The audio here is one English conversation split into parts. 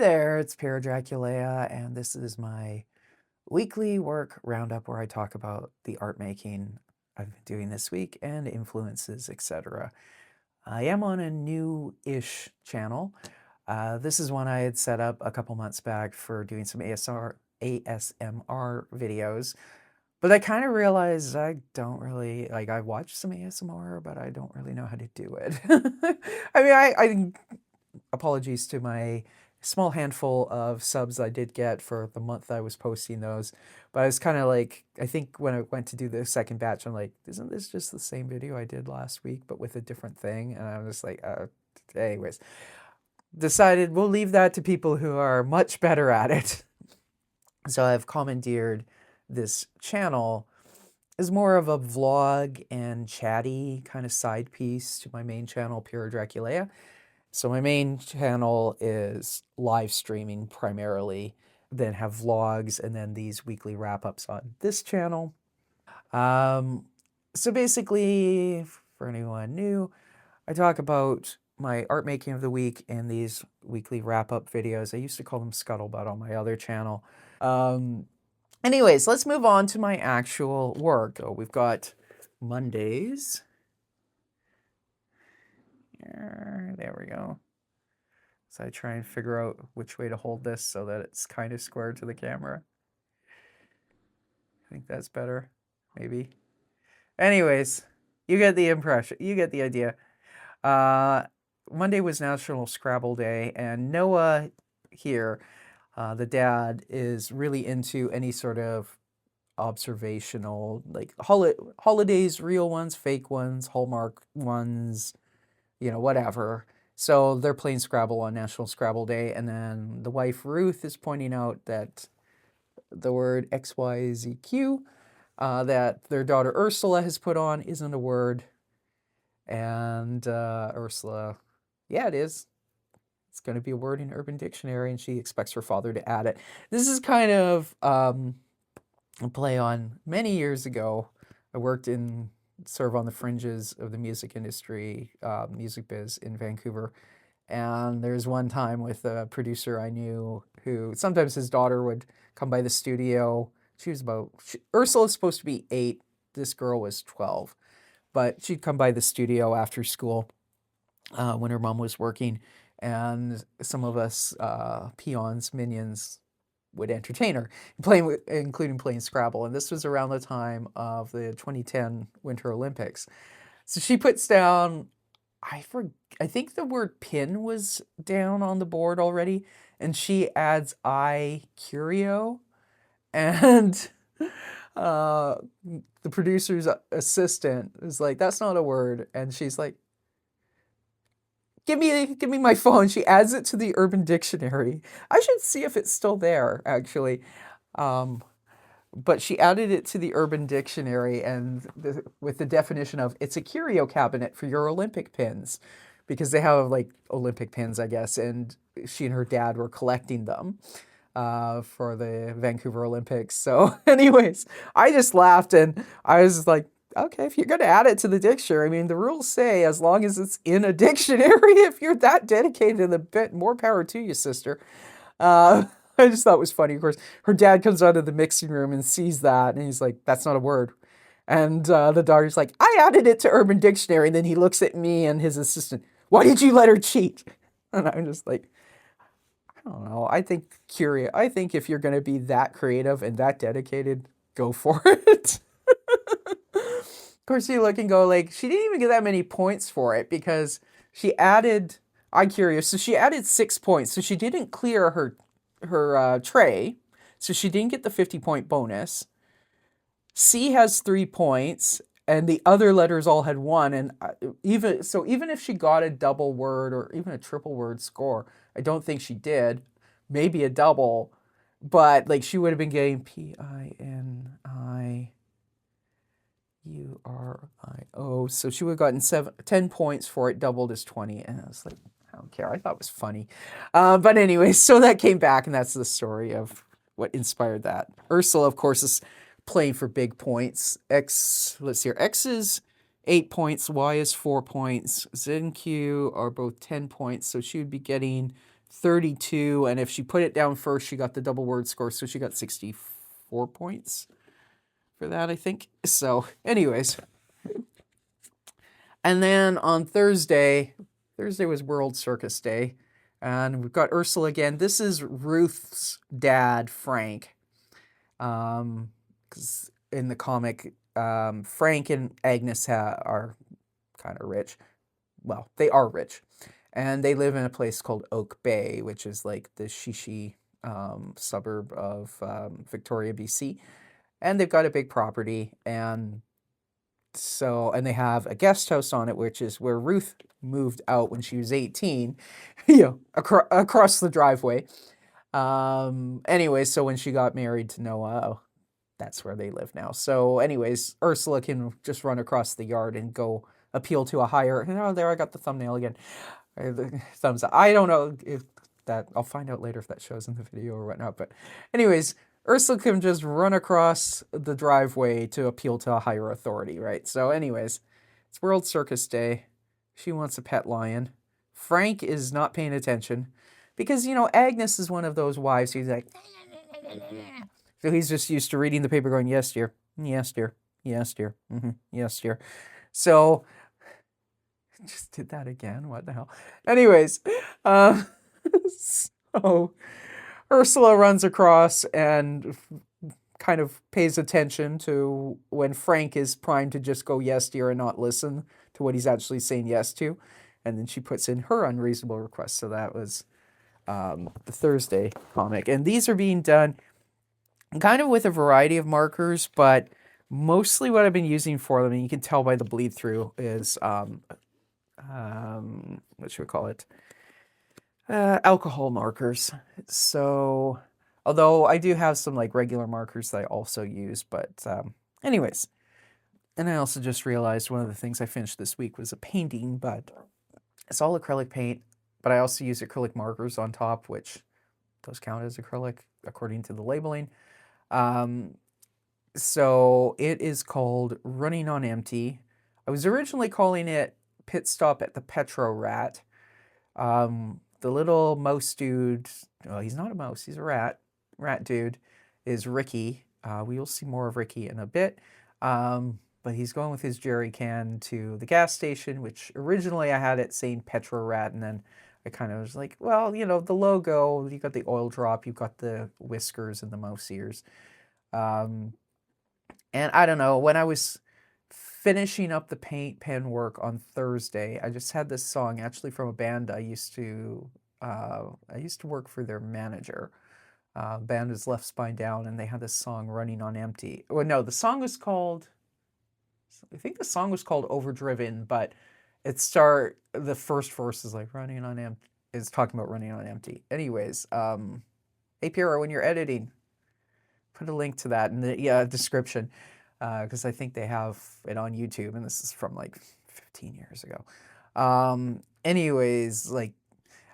there, it's Dracula, and this is my weekly work roundup where I talk about the art making I've been doing this week and influences, etc. I am on a new-ish channel. This is one I had set up a couple months back for doing some ASMR videos, but I kind of realized I don't really, like, I watched some ASMR, but I don't really know how to do it. I mean, I apologies to my small handful of subs I did get for the month I was posting those. But I was kind of like, I think when I went to do the second batch, I'm like, isn't this just the same video I did last week, but with a different thing? And I'm just like, anyways, decided we'll leave that to people who are much better at it. So I've commandeered this channel as more of a vlog and chatty kind of side piece to my main channel, Pure Dracula. So my main channel is live streaming primarily, then have vlogs, and then these weekly wrap-ups on this channel. So basically, for anyone new, I talk about my art making of the week in these weekly wrap-up videos. I used to call them Scuttlebutt on my other channel. Anyways, let's move on to my actual work. Oh, we've got Mondays. There we go. So I try and figure out which way to hold this so that it's kind of square to the camera. I think that's better, maybe. Anyways, you get the impression. You get the idea. Monday was National Scrabble Day, and Noah here, the dad, is really into any sort of observational, like holidays, real ones, fake ones, Hallmark ones, whatever. So they're playing Scrabble on National Scrabble Day, and then the wife, Ruth, is pointing out that the word XYZQ that their daughter Ursula has put on isn't a word. And Ursula, yeah, it is. It's going to be a word in Urban Dictionary, and she expects her father to add it. This is kind of a play on many years ago. I worked sort of on the fringes of the music industry, music biz in Vancouver. And there's one time with a producer I knew who sometimes his daughter would come by the studio. Ursula's supposed to be 8. This girl was 12. But she'd come by the studio after school when her mom was working. And some of us peons, minions, would entertain her, including playing Scrabble. And this was around the time of the 2010 Winter Olympics. So she puts down, I think the word pin was down on the board already, and she adds curio, and the producer's assistant is like, that's not a word, and she's like, give me my phone. She adds it to the Urban Dictionary. I should see if it's still there, actually. But she added it to the Urban Dictionary, and with the definition of, it's a curio cabinet for your Olympic pins, because they have like Olympic pins, I guess, and she and her dad were collecting them for the Vancouver Olympics. So anyways, I just laughed, and I was like, okay, if you're going to add it to the dictionary, I mean, the rules say as long as it's in a dictionary, if you're that dedicated to the bit, more power to you, sister. I just thought it was funny. Of course, her dad comes out of the mixing room and sees that, and he's like, that's not a word. And the daughter's like, I added it to Urban Dictionary. And then he looks at me and his assistant, why did you let her cheat? And I'm just like, I don't know. I think if you're going to be that creative and that dedicated, go for it. Of course, you look and go, like, she didn't even get that many points for it because she added, I'm curious, so she added 6 points. So she didn't clear her tray, so she didn't get the 50-point bonus. C has 3 points, and the other letters all had 1. And even if she got a double word or even a triple word score, I don't think she did. Maybe a double, but like she would have been getting PINIURIO. So she would have gotten 10 points for it, doubled as 20. And I was like, I don't care. I thought it was funny. But anyway, so that came back, and that's the story of what inspired that. Ursula, of course, is playing for big points. X is 8 points, Y is 4 points, Z and Q are both 10 points, so she would be getting 32, and if she put it down first, she got the double word score, so she got 64 points for that, I think. So, anyways. And then on Thursday was World Circus Day, and we've got Ursula again. This is Ruth's dad, Frank. 'Cause in the comic, Frank and Agnes are kind of rich. Well, they are rich. And they live in a place called Oak Bay, which is like the Shishi suburb of Victoria, BC. And they've got a big property, and they have a guest house on it, which is where Ruth moved out when she was 18, across the driveway. Anyway, so when she got married to Noah, that's where they live now. So anyways, Ursula can just run across the yard and go appeal to a higher, there, I got the thumbnail again. The thumbs up. I don't know if that, I'll find out later if that shows in the video or whatnot. But anyways, Ursula can just run across the driveway to appeal to a higher authority, right? So anyways, it's World Circus Day. She wants a pet lion. Frank is not paying attention because, Agnes is one of those wives who's like, so he's just used to reading the paper going, yes, dear, yes, dear, yes, dear, yes, dear. So, just did that again. What the hell? Anyways, so Ursula runs across and kind of pays attention to when Frank is primed to just go yes, dear, and not listen to what he's actually saying yes to. And then she puts in her unreasonable request. So that was the Thursday comic. And these are being done kind of with a variety of markers, but mostly what I've been using for them, and you can tell by the bleed through, is what should we call it? Alcohol markers. So, although I do have some like regular markers that I also use, but anyways. And I also just realized one of the things I finished this week was a painting, but it's all acrylic paint, but I also use acrylic markers on top, which does count as acrylic according to the labeling. So it is called Running on Empty. I was originally calling it Pit Stop at the Petro Rat. The little mouse dude, well, he's not a mouse, he's a rat dude, is Ricky. We will see more of Ricky in a bit. But he's going with his jerry can to the gas station, which originally I had it saying Petro Rat, and then I kind of was like, well, the logo, you got the oil drop, you've got the whiskers and the mouse ears. And I don't know, when I was finishing up the paint pen work on Thursday, I just had this song actually from a band I used to work for their manager. Band is Left Spine Down, and they had this song Running on Empty. Well, no, the song was called, I think the song was called Overdriven, but the first verse is like running on empty, is talking about running on empty. Anyways, hey Piero, when you're editing, put a link to that in the description, because I think they have it on YouTube, and this is from like 15 years ago. Anyways, like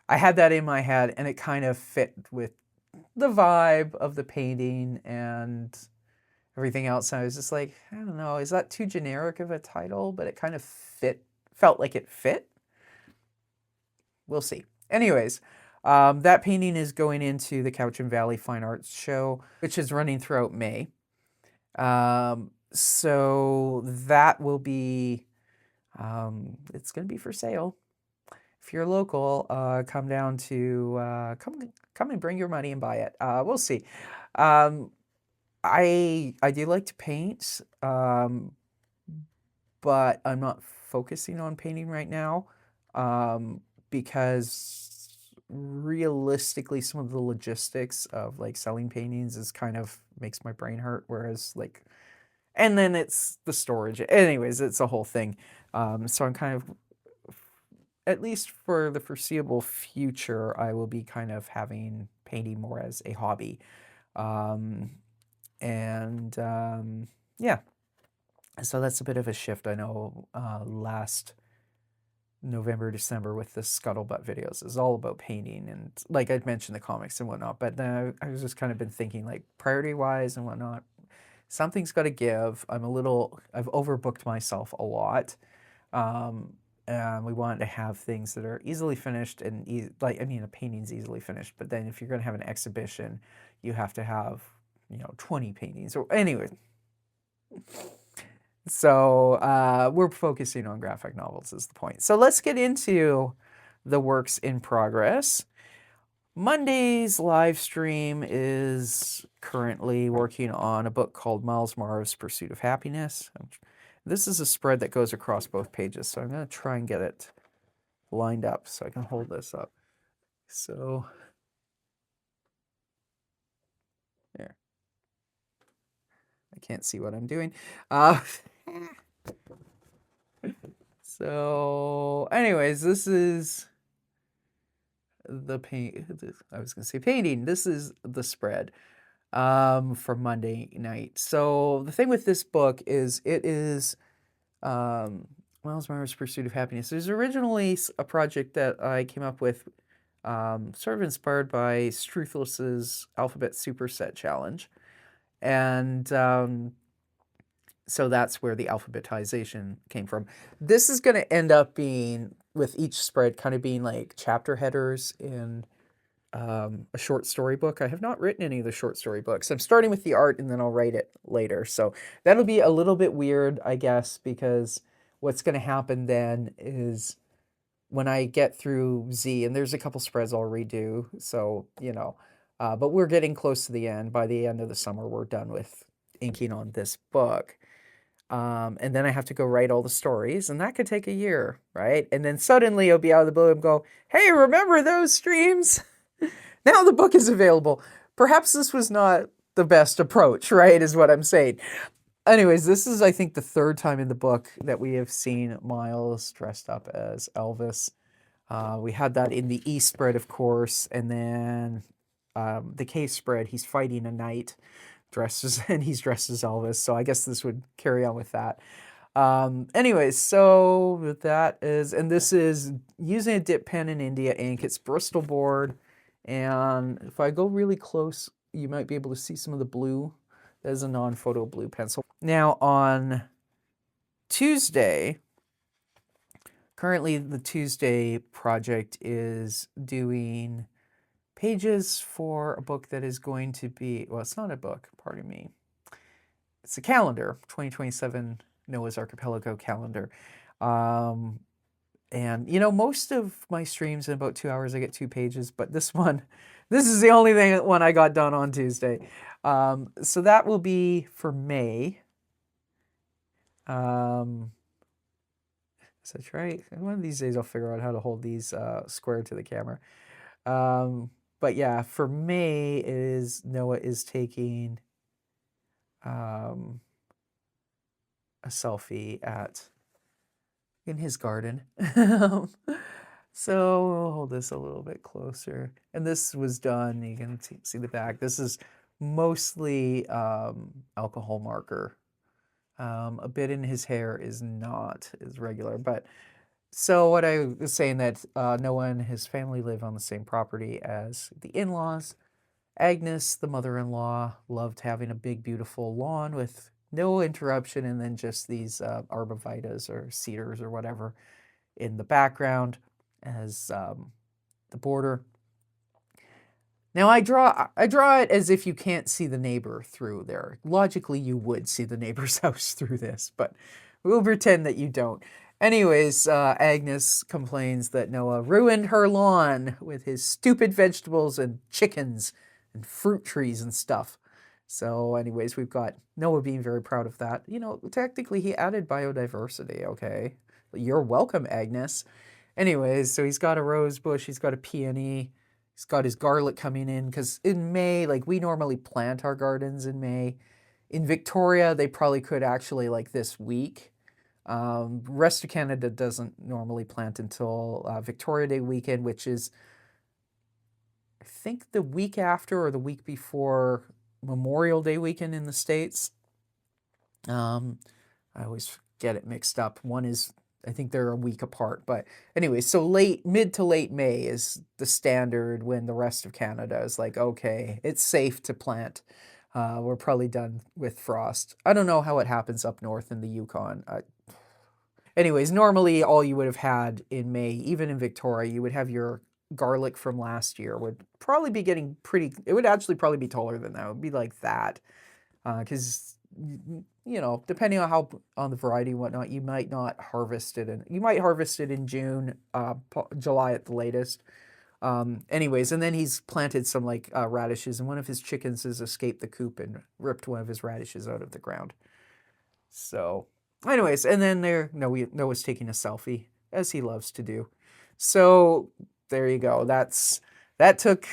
I had that in my head, and it kind of fit with the vibe of the painting and everything else. And I was just like, I don't know, is that too generic of a title? But it kind of felt like it fit. We'll see. Anyways, that painting is going into the Cowichan Valley Fine Arts Show, which is running throughout May. So that will be, it's going to be for sale. If you're local, come down to, come and bring your money and buy it. We'll see. I do like to paint, but I'm not focusing on painting right now, because realistically, some of the logistics of like selling paintings is kind of makes my brain hurt. Whereas like, and then it's the storage. Anyways, it's a whole thing. So I'm kind of, at least for the foreseeable future, I will be kind of having painting more as a hobby. Yeah, so that's a bit of a shift. I know last November, December with the Scuttlebutt videos is all about painting, and like I'd mentioned the comics and whatnot, but then I was just kind of been thinking like priority wise and whatnot, something's got to give. I've overbooked myself a lot. We wanted to have things that are easily finished and a painting's easily finished, but then if you're going to have an exhibition, you have to have 20 paintings. Or anyway, so we're focusing on graphic novels is the point. So let's get into the works in progress. Monday's live stream is currently working on a book called Maarav's Pursuit of Happiness. This is a spread that goes across both pages, so I'm going to try and get it lined up so I can hold this up. So, there. I can't see what I'm doing. So, anyways, this is the I was going to say painting. This is the spread for Monday night. So the thing with this book is it is Myles Pursuit of Happiness. It was originally a project that I came up with sort of inspired by Struthless's Alphabet Superset Challenge. And so that's where the alphabetization came from. This is going to end up being, with each spread, kind of being like chapter headers in a short story book. I have not written any of the short story books. I'm starting with the art and then I'll write it later. So that'll be a little bit weird, I guess, because what's going to happen then is when I get through Z, and there's a couple spreads I'll redo, so, but we're getting close to the end. By the end of the summer, we're done with inking on this book. And then I have to go write all the stories, and that could take a year, right? And then suddenly it'll be out of the blue and go, hey, remember those streams? Now the book is available. Perhaps this was not the best approach, right, is what I'm saying. Anyways, this is, I think, the third time in the book that we have seen Myles dressed up as Elvis. We had that in the E spread, of course, and then the K spread, he's fighting a knight and he's dressed as Elvis, so I guess this would carry on with that. Anyways, so that is, and this is using a dip pen in India ink. It's Bristol board, and if I go really close, you might be able to see some of the blue. That is a non-photo blue pencil. Now on Tuesday, currently the Tuesday project is doing pages for a book that is going to be, well, it's not a book, pardon me. It's a calendar, 2027 Noah's Archipelago calendar. And, most of my streams in about 2 hours, I get 2 pages, but this is the only one I got done on Tuesday. So that will be for May. Is that right? One of these days I'll figure out how to hold these square to the camera. But yeah, for May Noah is taking a selfie in his garden. So we'll hold this a little bit closer. And this was done, you can see the back. This is mostly alcohol marker. A bit in his hair is not as regular, but so what I was saying that Noah and his family live on the same property as the in-laws. Agnes, the mother-in-law, loved having a big, beautiful lawn with no interruption, and then just these arborvitaes or cedars or whatever in the background as the border. Now I draw it as if you can't see the neighbor through there. Logically, you would see the neighbor's house through this, but we'll pretend that you don't. Anyways, Agnes complains that Noah ruined her lawn with his stupid vegetables and chickens and fruit trees and stuff. So anyways, we've got Noah being very proud of that. Technically he added biodiversity, okay? You're welcome, Agnes. Anyways, so he's got a rose bush, he's got a peony, he's got his garlic coming in, because in May, we normally plant our gardens in May. In Victoria, they probably could actually this week. Rest of Canada doesn't normally plant until Victoria Day weekend, which is, I think, the week after or the week before Memorial Day weekend in the States. I always get it mixed up. One is, I think they're a week apart. But anyway, so mid to late May is the standard when the rest of Canada is okay, it's safe to plant. We're probably done with frost. I don't know how it happens up north in the Yukon. Anyways, normally all you would have had in May, even in Victoria, you would have your garlic from last year would probably be getting pretty, it would actually probably be taller than that. It would be like that. Because, depending on on the variety and whatnot, you might not harvest it. You might harvest it in June, July at the latest. Anyways, and then he's planted some like radishes, and one of his chickens has escaped the coop and ripped one of his radishes out of the ground. So, anyways, and then Noah's taking a selfie, as he loves to do. So there you go. That took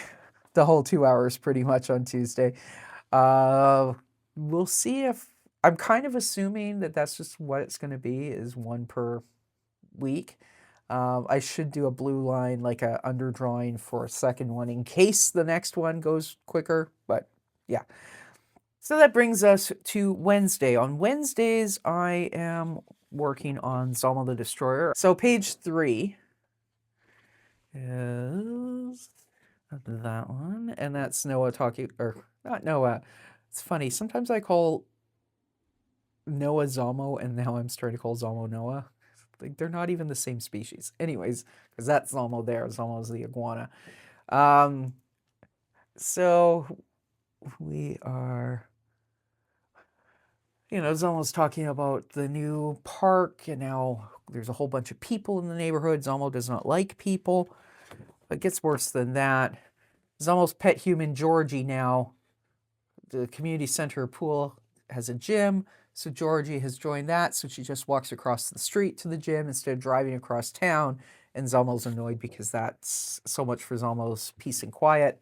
the whole 2 hours pretty much on Tuesday. We'll see if I'm kind of assuming that that's just what it's going to be, is one per week. I should do a blue line, like a underdrawing for a second one in case the next one goes quicker. But yeah. So that brings us to Wednesday. On Wednesdays, I am working on Zamo the Destroyer. So page 3 is that one, and that's Noah talking, or not Noah. It's funny. Sometimes I call Noah Zamo, and now I'm starting to call Zamo Noah. Like, they're not even the same species. Anyways, because that's Zamo there. Zamo's the iguana. So we are, Zamo's talking about the new park, and now there's a whole bunch of people in the neighborhood. Zamo does not like people. It gets worse than that. Zamo's pet human, Georgie, now, the community center pool has a gym. So Georgie has joined that, so she just walks across the street to the gym instead of driving across town, and Zamo's annoyed because that's so much for Zamo's peace and quiet.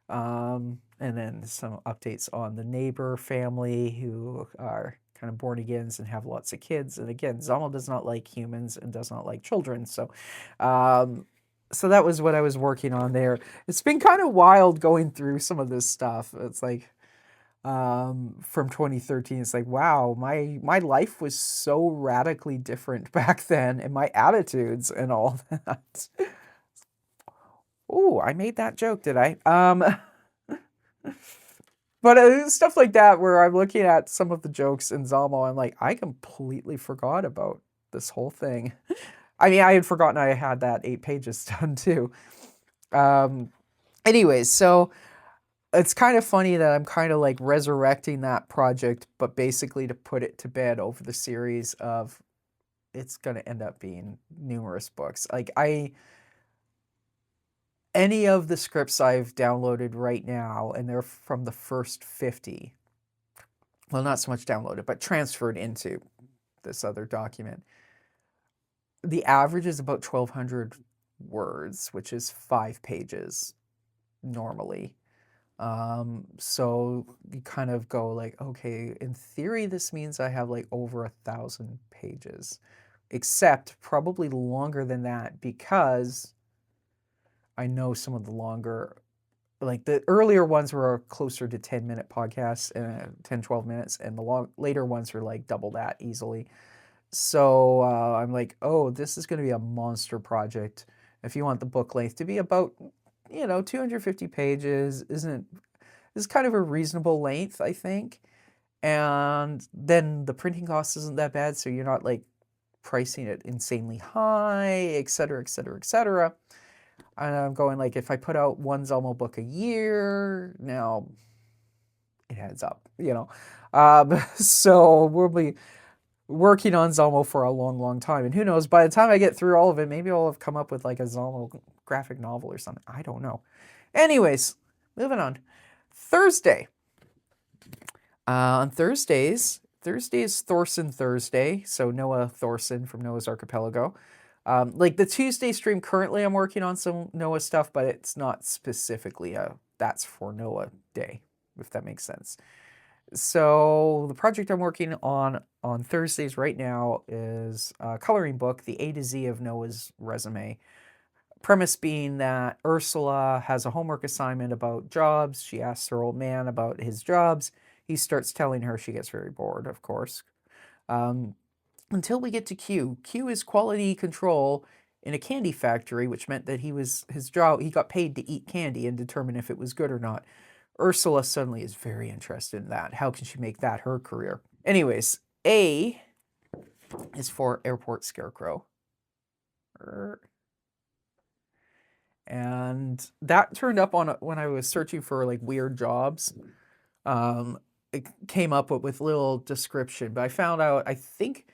And then some updates on the neighbor family who are kind of born agains and have lots of kids. And again, Zamo does not like humans and does not like children. So that was what I was working on there. It's been kind of wild going through some of this stuff. It's like, from 2013, it's like, wow, my life was so radically different back then, and my attitudes and all that. Ooh, I made that joke, did I? But stuff like that, where I'm looking at some of the jokes in Zamo, I'm like, I completely forgot about this whole thing. I mean, I had forgotten I had that 8 pages done too. Anyways, so it's kind of funny that I'm kind of like resurrecting that project, but basically to put it to bed over the series of, it's going to end up being numerous books. Like any of the scripts I've downloaded right now, and they're from the first 50, well, not so much downloaded, but transferred into this other document. The average is about 1,200 words, which is 5 pages normally. So you kind of go like, okay, in theory, this means I have like over 1,000 pages, except probably longer than that, because I know some of the longer, like the earlier ones were closer to 10-minute podcasts, 10, 12 minutes, and the later ones were like double that easily. So I'm like, oh, this is going to be a monster project. If you want the book length to be about, 250 pages, is kind of a reasonable length, I think. And then the printing cost isn't that bad, so you're not like pricing it insanely high, et cetera, et cetera, et cetera. And I'm going like, if I put out one Zamo book a year, now it adds up, So we'll be working on Zamo for a long, long time. And who knows, by the time I get through all of it, maybe I'll have come up with like a Zamo graphic novel or something. I don't know. Anyways, moving on. Thursday. On Thursday is Thorson Thursday. So Noah Thorson from Noah's Archipelago. Like the Tuesday stream, currently I'm working on some Noah stuff, but it's not specifically that's for Noah day, if that makes sense. So the project I'm working on Thursdays right now is a coloring book, the A to Z of Noah's resume. Premise being that Ursula has a homework assignment about jobs. She asks her old man about his jobs. He starts telling her. She gets very bored, of course. Until we get to Q. Q is quality control in a candy factory, which meant that his job, he got paid to eat candy and determine if it was good or not. Ursula suddenly is very interested in that. How can she make that her career? Anyways, A is for Airport Scarecrow. And that turned up on when I was searching for like weird jobs. It came up with little description, but I found out, I think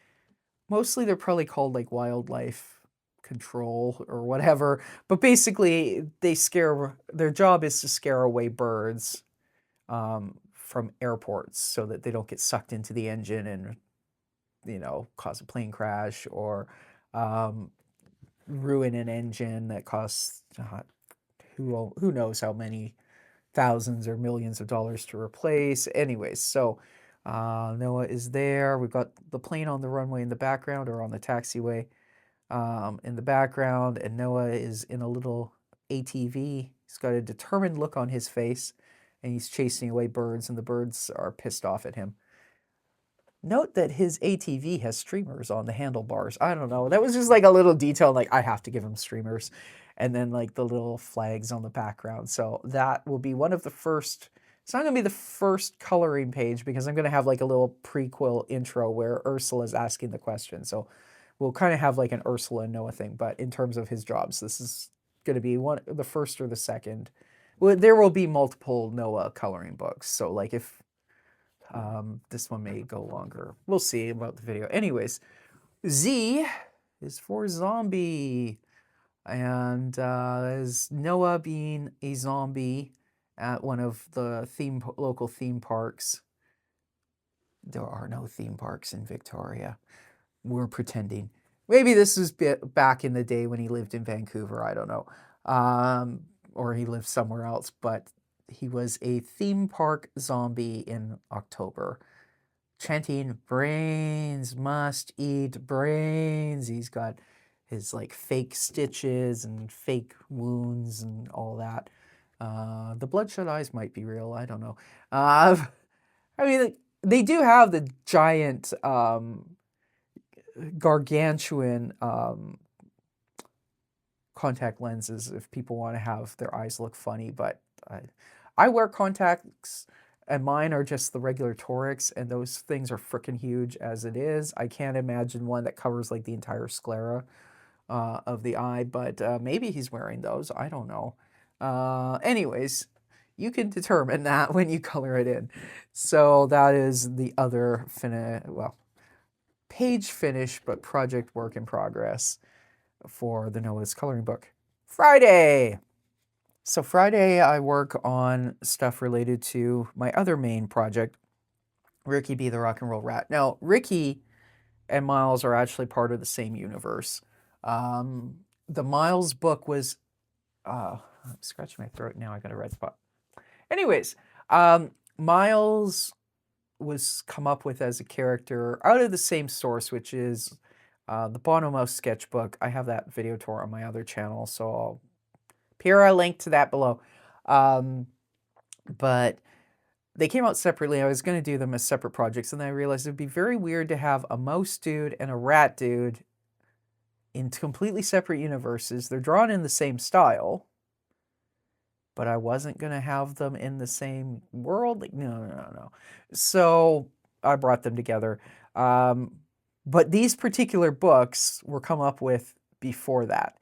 mostly they're probably called like wildlife control or whatever. But basically, their job is to scare away birds from airports so that they don't get sucked into the engine and, cause a plane crash or ruin an engine that costs who knows how many thousands or millions of dollars to replace. Anyways, so Noah is there. We've got the plane on the runway in the background, or on the taxiway in the background, and Noah is in a little ATV. He's got a determined look on his face, and he's chasing away birds, and the birds are pissed off at him. Note that his ATV has streamers on the handlebars. I don't know. That was just like a little detail, like I have to give him streamers. And then like the little flags on the background. So that will be one of the first, it's not going to be the first coloring page because I'm going to have like a little prequel intro where Ursula is asking the question. So we'll kind of have like an Ursula and Noah thing. But in terms of his jobs, this is going to be the first or the second. Well, there will be multiple Noah coloring books. So like if this one may go longer. We'll see about the video. Anyways, Z is for zombie. And is Noah being a zombie at one of the local theme parks. There are no theme parks in Victoria. We're pretending. Maybe this is back in the day when he lived in Vancouver. I don't know. Or he lived somewhere else. But he was a theme park zombie in October. Chanting, brains, must eat brains. He's got his like fake stitches and fake wounds and all that. The bloodshot eyes might be real. I don't know. I mean, they do have the giant, gargantuan contact lenses if people want to have their eyes look funny. But I wear contacts, and mine are just the regular torics, and those things are freaking huge as it is. I can't imagine one that covers like the entire sclera of the eye, but maybe he's wearing those. I don't know. Anyways, you can determine that when you color it in. So that is the other page finish, but project work in progress for the Noah's coloring book. Friday! So Friday I work on stuff related to my other main project, Ricky B. the Rock and Roll Rat. Now, Ricky and Myles are actually part of the same universe. The Myles book was, I'm scratching my throat now, I got a red spot. Anyways, Myles was come up with as a character out of the same source, which is the Bonomo sketchbook. I have that video tour on my other channel, so I'll appear a link to that below. But they came out separately. I was going to do them as separate projects, and then I realized it would be very weird to have a mouse dude and a rat dude in completely separate universes. They're drawn in the same style, but I wasn't going to have them in the same world. Like, no. So I brought them together. But these particular books were come up with before that.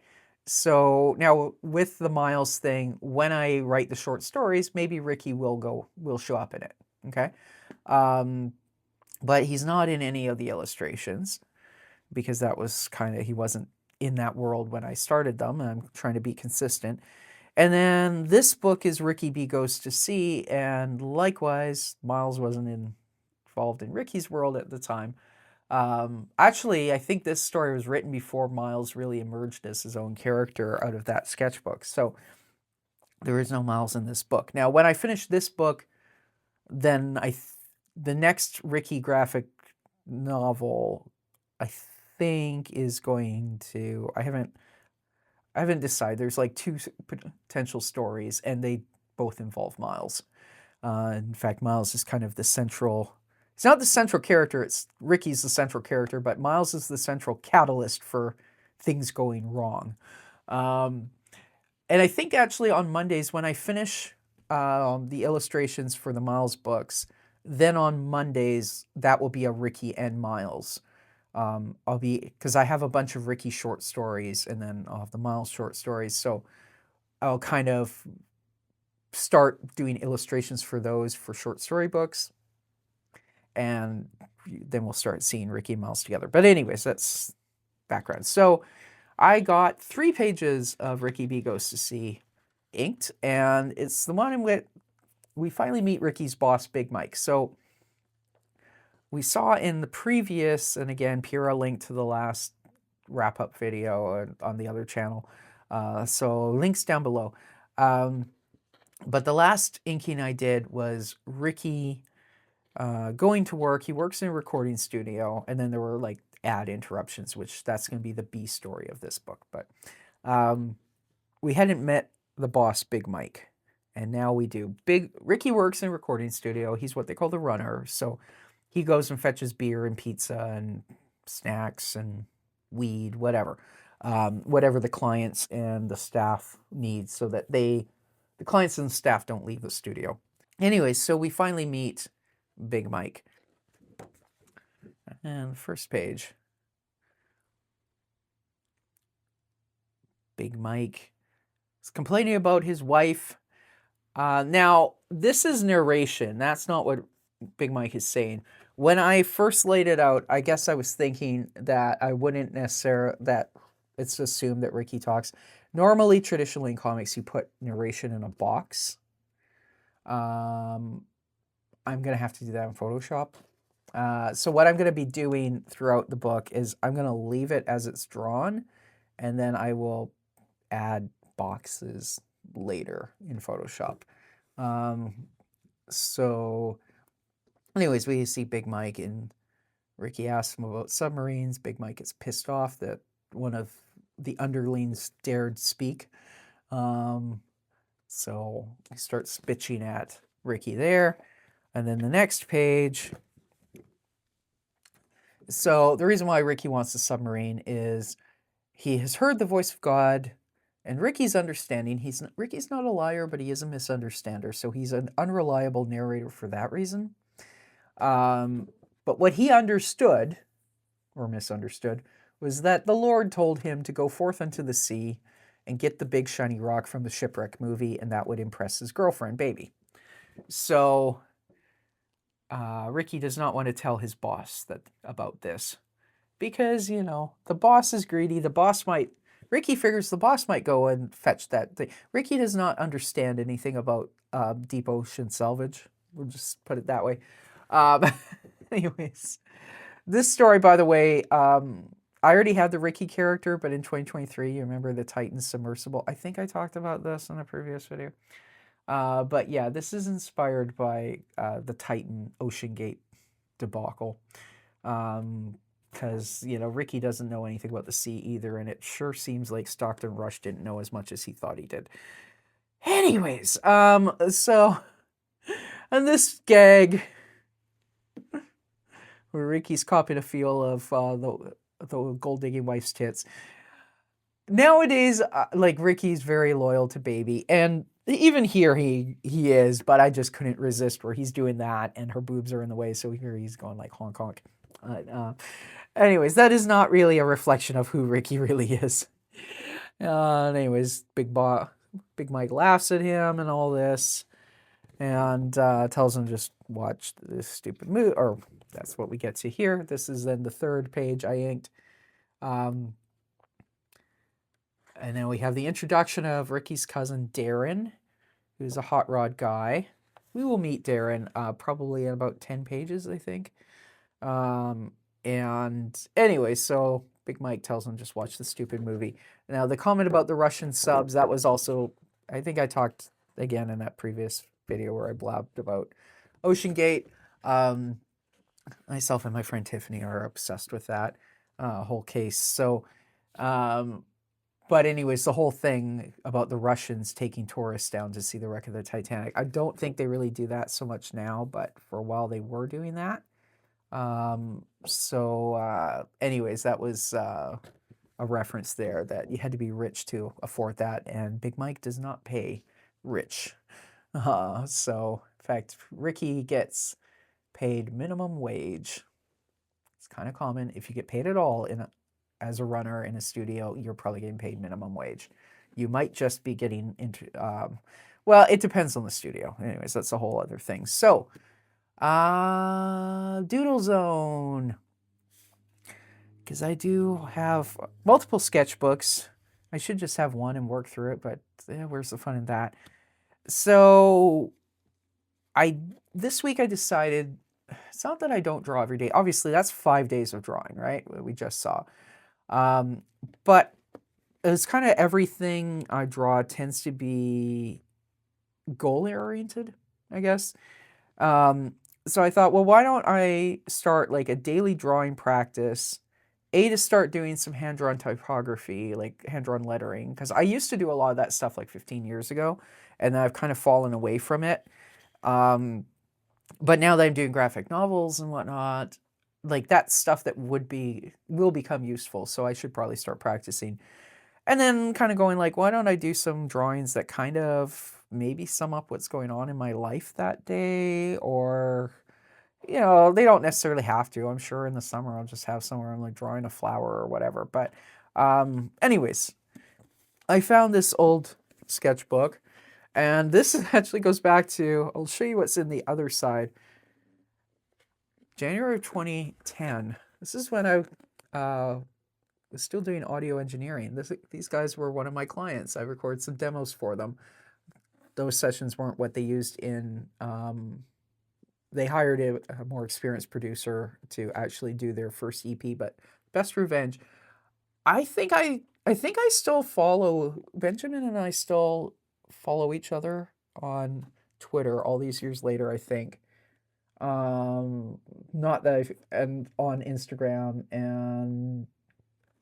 So now with the Myles thing, when I write the short stories, maybe Ricky will show up in it. Okay. But he's not in any of the illustrations because that was he wasn't in that world when I started them, and I'm trying to be consistent. And then this book is Ricky B Goes to Sea, and likewise, Myles wasn't involved in Ricky's world at the time. Actually, I think this story was written before Myles really emerged as his own character out of that sketchbook. So there is no Myles in this book. Now, when I finish this book, then the next Ricky graphic novel, I think, is going to, I haven't decided. There's like two potential stories, and they both involve Myles. In fact, Myles is kind of the central. It's not the central character. It's Ricky's the central character, but Myles is the central catalyst for things going wrong. And I think actually on Mondays when I finish the illustrations for the Myles books, then on Mondays that will be a Ricky and Myles because I have a bunch of Ricky short stories, and then I'll have the Myles short stories. So I'll kind of start doing illustrations for those for short story books, and then we'll start seeing Ricky and Myles together. But anyways, that's background. So I got 3 pages of Ricky B Goes to Sea inked, and it's the one in which we finally meet Ricky's boss, Big Mike. So we saw in the previous, and again, Pura linked to the last wrap-up video on the other channel. So links down below. But the last inking I did was Ricky going to work. He works in a recording studio, and then there were like ad interruptions, which that's going to be the B story of this book. But we hadn't met the boss, Big Mike, and now we do. Ricky works in a recording studio. He's what they call the runner. So he goes and fetches beer and pizza and snacks and weed, whatever the clients and the staff need, so that the clients and the staff don't leave the studio. Anyway, so we finally meet Big Mike. And the first page. Big Mike is complaining about his wife. Now, this is narration. That's not what Big Mike is saying. When I first laid it out, I guess I was thinking that I wouldn't necessarily, that it's assumed that Ricky talks. Normally, traditionally in comics, you put narration in a box. I'm going to have to do that in Photoshop. So what I'm going to be doing throughout the book is I'm going to leave it as it's drawn, and then I will add boxes later in Photoshop. So anyways, we see Big Mike, and Ricky asks him about submarines. Big Mike gets pissed off that one of the underlings dared speak. So he starts bitching at Ricky there. And then the next page. So the reason why Ricky wants a submarine is he has heard the voice of God, and Ricky's understanding. Ricky's not a liar, but he is a misunderstander. So he's an unreliable narrator for that reason. But what he understood, or misunderstood, was that the Lord told him to go forth unto the sea and get the big shiny rock from the shipwreck movie, and that would impress his girlfriend, baby. So Ricky does not want to tell his boss about this, because, you know, the boss is greedy. Ricky figures the boss might go and fetch that thing. Ricky does not understand anything about deep ocean salvage. We'll just put it that way. Anyways, this story, by the way, I already had the Ricky character, but in 2023, you remember the Titan submersible? I think I talked about this in a previous video. But yeah, this is inspired by the Titan Ocean Gate debacle. Because, you know, Ricky doesn't know anything about the sea either, and it sure seems like Stockton Rush didn't know as much as he thought he did. Anyways, so, and this gag where Ricky's copying a feel of the gold digging wife's tits. Nowadays, like, Ricky's very loyal to Baby, and even here he is, but I just couldn't resist where he's doing that and her boobs are in the way, so here he's going like honk honk. Anyways, that is not really a reflection of who Ricky really is. Anyways, Big Mike laughs at him and all this, and tells him just watch this stupid movie, or that's what we get to here. This is then the third page I inked. And then we have the introduction of Ricky's cousin, Darren, who's a hot rod guy. We will meet Darren probably in about 10 pages, I think. And anyway, so Big Mike tells him just watch the stupid movie. Now, the comment about the Russian subs, that was also, I think I talked again in that previous video where I blabbed about Ocean Gate. Myself and my friend Tiffany are obsessed with that whole case. So, but anyways, the whole thing about the Russians taking tourists down to see the wreck of the Titanic, I don't think they really do that so much now, but for a while they were doing that. Anyways, that was a reference there that you had to be rich to afford that, and Big Mike does not pay rich. So, in fact, Ricky gets paid minimum wage. It's kind of common. If you get paid at all as a runner in a studio, you're probably getting paid minimum wage. You might just be getting into, well, it depends on the studio. Anyways, that's a whole other thing. So, Doodle Zone. Because I do have multiple sketchbooks. I should just have one and work through it, but where's the fun in that? So, this week I decided, it's not that I don't draw every day. Obviously, that's 5 days of drawing, right? We just saw. But it's kind of everything I draw tends to be goal-oriented, I guess. So I thought, well, why don't I start like a daily drawing practice, to start doing some hand-drawn typography, like hand-drawn lettering, because I used to do a lot of that stuff like 15 years ago, and then I've kind of fallen away from it. But now that I'm doing graphic novels and whatnot, like that's stuff that will become useful, so I should probably start practicing. And then kind of going like, why don't I do some drawings that kind of maybe sum up what's going on in my life that day, or, you know, they don't necessarily have to. I'm sure in the summer I'll just have somewhere I'm like drawing a flower or whatever. But anyways, I found this old sketchbook, and this actually goes back to, I'll show you what's in the other side. January of 2010. This is when I was still doing audio engineering. These guys were one of my clients. I recorded some demos for them. Those sessions weren't what they used in, they hired a more experienced producer to actually do their first EP, but Best Revenge. I think I still follow, Benjamin and I still follow each other on Twitter all these years later, I think. Not that and on Instagram, and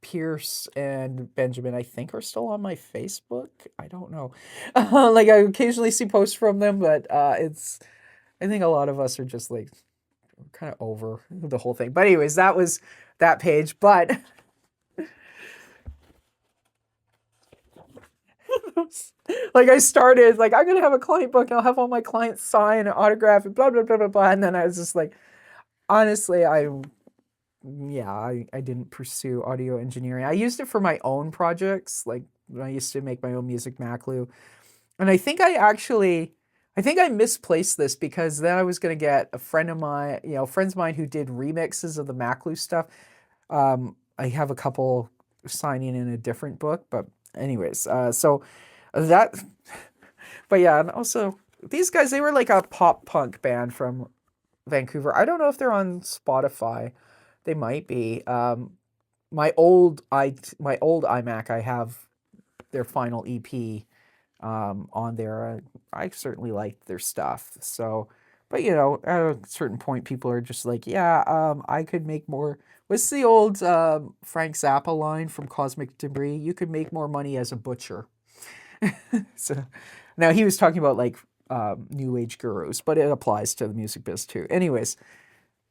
Pierce and Benjamin, I think, are still on my Facebook. I don't know. Like, I occasionally see posts from them, but I think a lot of us are just like kind of over the whole thing. But anyways, that was that page. But like, I started like, I'm gonna have a client book and I'll have all my clients sign and autograph and blah blah blah blah blah. And then I was just like, honestly, I didn't pursue audio engineering. I used it for my own projects, like when I used to make my own music Maclu. And I think I misplaced this, because then I was going to get a friend of mine, friends of mine who did remixes of the Maclu stuff. I have a couple signing in a different book, but anyways, so that, but yeah, and also these guys, they were like a pop punk band from Vancouver. I don't know if they're on Spotify. They might be. My old iMac, I have their final EP on there. I certainly liked their stuff. So, but at a certain point, people are just like, yeah, I could make more. What's the old Frank Zappa line from Cosmic Debris? You could make more money as a butcher. So now he was talking about like new age gurus, but it applies to the music biz too. Anyways,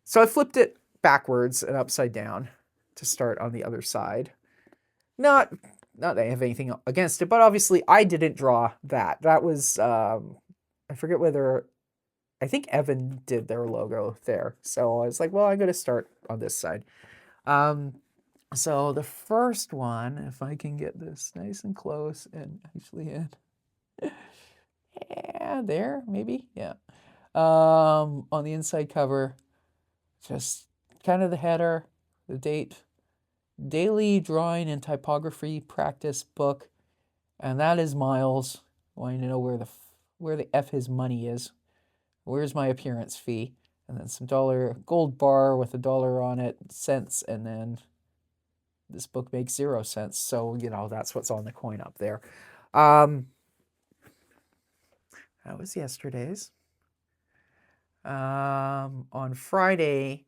so I flipped it backwards and upside down to start on the other side. Not that I have anything against it, but obviously I didn't draw that. That was, I forget whether, I think Evan did their logo there. So I was like, well, I'm going to start on this side. So the first one, if I can get this nice and close and actually in, yeah, there, maybe, yeah. On the inside cover, just kind of the header, the date, daily drawing and typography practice book, and that is Myles wanting to know where the F his money is. Where's my appearance fee? And then some gold bar with $1 on it, cents, and then this book makes 0 cents. So, that's what's on the coin up there. That was yesterday's. On Friday,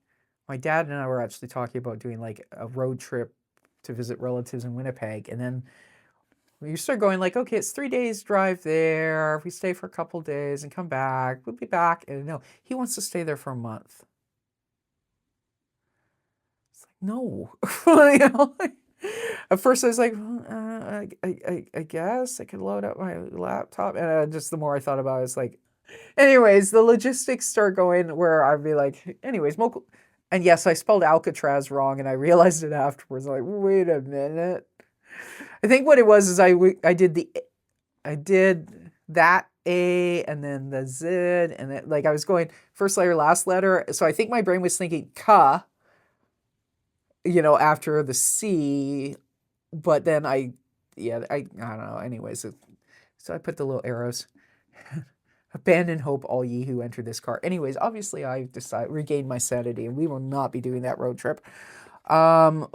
my dad and I were actually talking about doing like a road trip to visit relatives in Winnipeg. And then we start going like, okay, it's 3 days drive there. If we stay for a couple days and come back, we'll be back. And no, he wants to stay there for a month. It's like, no. At first I was like, I guess I could load up my laptop. And just the more I thought about it, it's like, anyways, the logistics start going where I'd be like, anyways, And yes, I spelled Alcatraz wrong, and I realized it afterwards. I'm like, wait a minute. I think what it was is I did that A and then the Z, and then like I was going first letter, last letter. So I think my brain was thinking ka, after the C, but then I don't know. Anyways, so I put the little arrows. Abandon hope, all ye who enter this car. Anyways, obviously I decided regained my sanity, and we will not be doing that road trip. Um,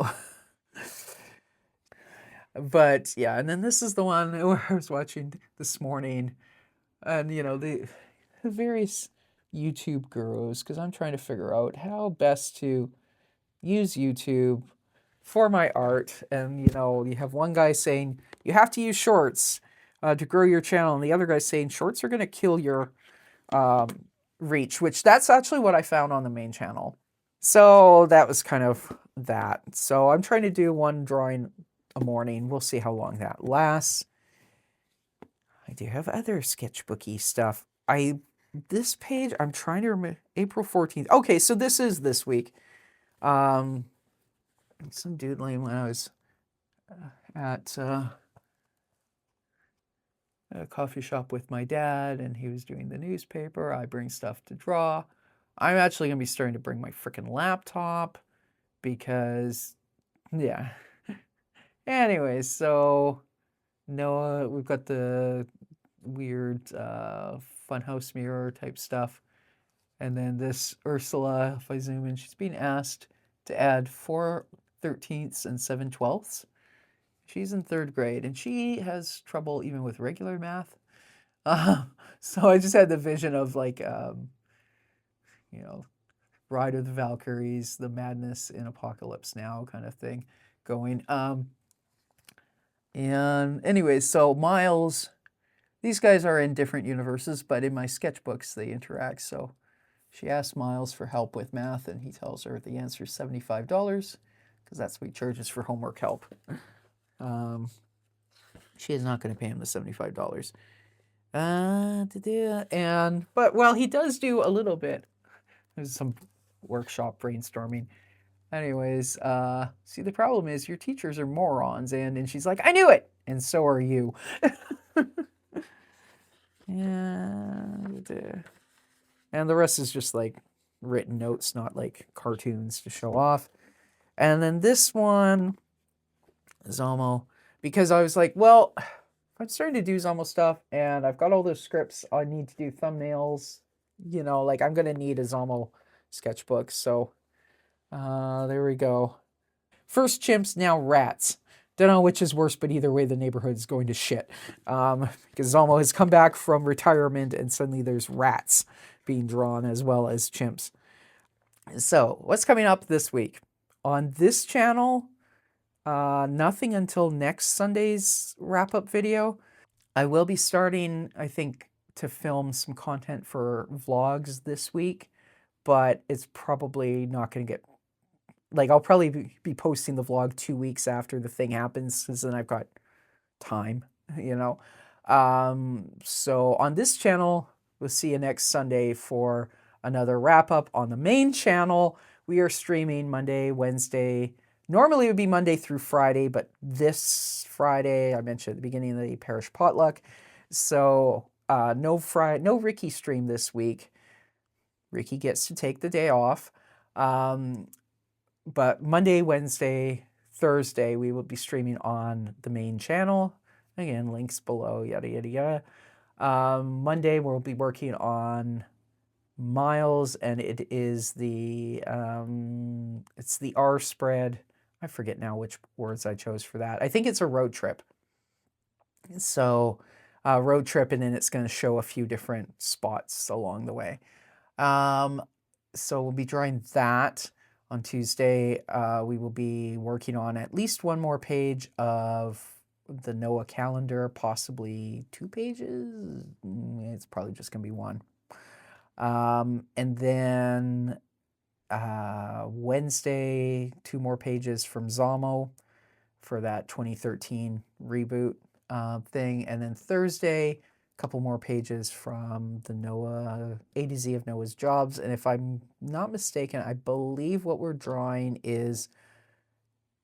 but yeah, and then this is the one where I was watching this morning, and the various YouTube gurus, because I'm trying to figure out how best to use YouTube for my art. And you have one guy saying you have to use shorts to grow your channel, and the other guy saying shorts are going to kill your reach, which that's actually what I found on the main channel. So that was kind of that. So I'm trying to do one drawing a morning. We'll see how long that lasts. I do have other sketchbooky stuff. This page, I'm trying to remember, April 14th. Okay, so this is this week. Some doodling when I was at a coffee shop with my dad, and he was doing the newspaper. I bring stuff to draw. I'm actually going to be starting to bring my freaking laptop because, yeah. Anyways, so Noah, we've got the weird funhouse mirror type stuff. And then this Ursula, if I zoom in, she's being asked to add 4/13 and 7/12. She's in 3rd grade, and she has trouble even with regular math. So I just had the vision of like, Ride of the Valkyries, the Madness in Apocalypse Now kind of thing going. And anyways, so Myles, these guys are in different universes, but in my sketchbooks they interact. So she asks Myles for help with math, and he tells her the answer is $75 because that's what he charges for homework help. She is not going to pay him the $75. But he does do a little bit. There's some workshop brainstorming. Anyways, see, the problem is your teachers are morons, and she's like, I knew it, and so are you. And the rest is just like written notes, not like cartoons to show off. And then this one, Zamo, because I was like, well, I'm starting to do Zamo stuff, and I've got all those scripts. I need to do thumbnails. Like I'm gonna need a Zamo sketchbook. So there we go. First chimps, now rats. Don't know which is worse, but either way, the neighborhood is going to shit. Because Zamo has come back from retirement, and suddenly there's rats being drawn as well as chimps. So, what's coming up this week? On this channel, nothing until next Sunday's wrap-up video. I will be starting, I think, to film some content for vlogs this week, but it's probably not going to get... Like, I'll probably be posting the vlog 2 weeks after the thing happens, because then I've got time, So on this channel, we'll see you next Sunday for another wrap-up. On the main channel, we are streaming Monday, Wednesday. Normally it would be Monday through Friday, but this Friday, I mentioned at the beginning of the parish potluck. So no Ricky stream this week. Ricky gets to take the day off. But Monday, Wednesday, Thursday, we will be streaming on the main channel. Again, links below, yada, yada, yada. Monday, we'll be working on Myles, and it is it's the R spread. I forget now which words I chose for that. I think it's a road trip. So, road trip, and then it's going to show a few different spots along the way. So we'll be drawing that. On Tuesday, we will be working on at least one more page of the Noah calendar, possibly 2 pages. It's probably just going to be 1. And then Wednesday, 2 more pages from Zamo for that 2013 reboot thing. And then Thursday, a couple more pages from the Noah, A to Z of Noah's jobs. And if I'm not mistaken, I believe what we're drawing is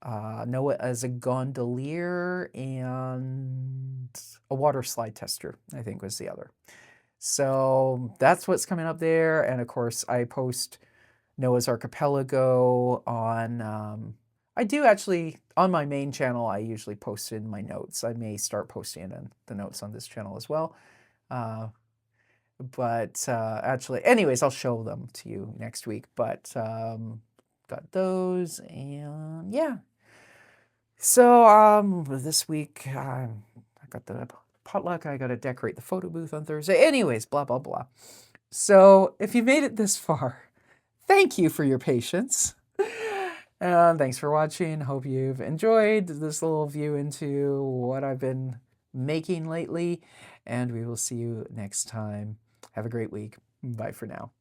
Noah as a gondolier and a water slide tester, I think was the other. So that's what's coming up there. And of course, I post Noah's Archipelago on, I do actually, on my main channel, I usually post in my notes. I may start posting in the notes on this channel as well. Actually, anyways, I'll show them to you next week. But got those, and yeah. So this week, I got the potluck. I got to decorate the photo booth on Thursday. Anyways, blah, blah, blah. So if you made it this far, thank you for your patience. And thanks for watching. Hope you've enjoyed this little view into what I've been making lately. And we will see you next time. Have a great week. Bye for now.